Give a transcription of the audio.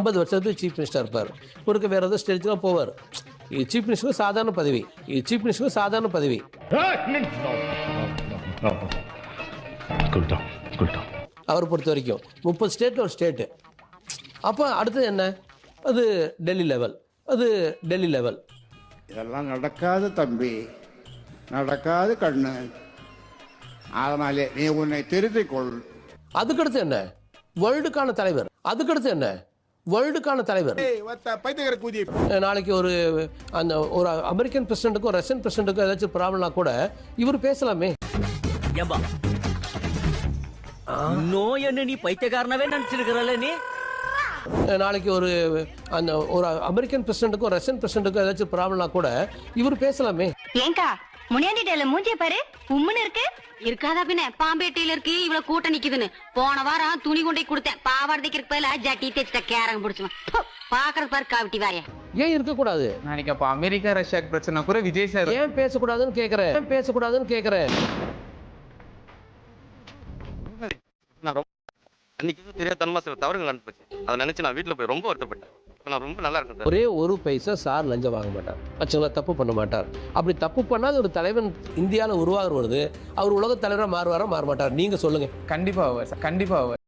50 வருஷத்துக்கு chief minister இருப்பார். இவருக்கு வேறு ஏதோ ஸ்டேஜ்லாம் போவார். சீஃப் மினிஸ்டருக்கு சாதாரண பதவி. சீஃப் மினிஸ்டருக்கு சாதாரண பதவி. அவரை பொறுத்த வரைக்கும் 30 ஸ்டேட்டில் ஒரு ஸ்டேட்டு. அப்போ அடுத்தது என்ன? அது டெல்லி லெவல். அது டெல்லி லெவல். இதெல்லாம் நடக்காது தம்பி, நடக்காது கண்ணு. அதனாலே நீ உன்னை திருத்திக் கொள். அதுக்கடுத்து என்ன? வேர்ல்டுக்கான தலைவர். அதுக்கடுத்து என்ன? வேர்ல்டுக்கான தலைவர். நாளைக்கு ஒரு அமெரிக்கன் பிரசிடென்ட்டுக்கும் ரஷ்யன் பிரசிடென்ட்டுக்கும் ஏதாச்சும் ப்ராப்ளம்னா கூட இவர் பேசலாமே. நோய் என்ன நீ பைத்தியக்காரனவே நினைச்சிருக்கிறல்ல நீ. நாளைக்கு ஒரு அமெரிக்கன் பிரசிடென்ட்டுக்கும் ரஷ்யன் பிரசிடென்ட்டுக்கும் ஏதாச்சும் ப்ராப்ளம்னா கூட இவர் பேசலாமே. ஏங்கா முனியாண்டி டேல மூஞ்சிய பாரு, உம்முன்னு இருக்கு. இருக்காதா பின்ன, பாம்பேட்டையில இருக்கு இவ்வளவு கூட்டம் நிக்குதுன்னு. போன வாரம் துணி கொண்டை கொடுத்தேன், பாவாடை தைக்கிறதுக்கு பதிலா ஜட்டி தேய்ச்சிட்ட கேரங்க பிடிச்சுவேன். பாக்குறது பாரு காவிட்டி வாய. ஏன் இருக்கக்கூடாது? நாளைக்கு அப்போ அமெரிக்கா ரஷ்யாக்கு பிரச்சனை கூட விஜய் சார் ஏன் பேசக்கூடாதுன்னு கேட்கிறேன். ஏன் பேசக்கூடாதுன்னு கேட்கிறேன். நான் ரொம்ப அன்னைக்கு தெரியாதனமா சில தவறுகள் நடந்துச்சு. அதை நினைச்சு நான் வீட்டில் போய் ரொம்ப வருத்தப்பட்டேன். நான் ரொம்ப நல்லா இருக்கேன். ஒரே ஒரு பைசா சார் லஞ்சம் வாங்க மாட்டார். ஆக்சுவலா தப்பு பண்ண மாட்டார். அப்படி தப்பு பண்ணாத ஒரு தலைவன் இந்தியாவில் உருவாகிறது, அவர் உலக தலைவராக மாறுவாரா மாற மாட்டார்? நீங்க சொல்லுங்க. கண்டிப்பா அவர்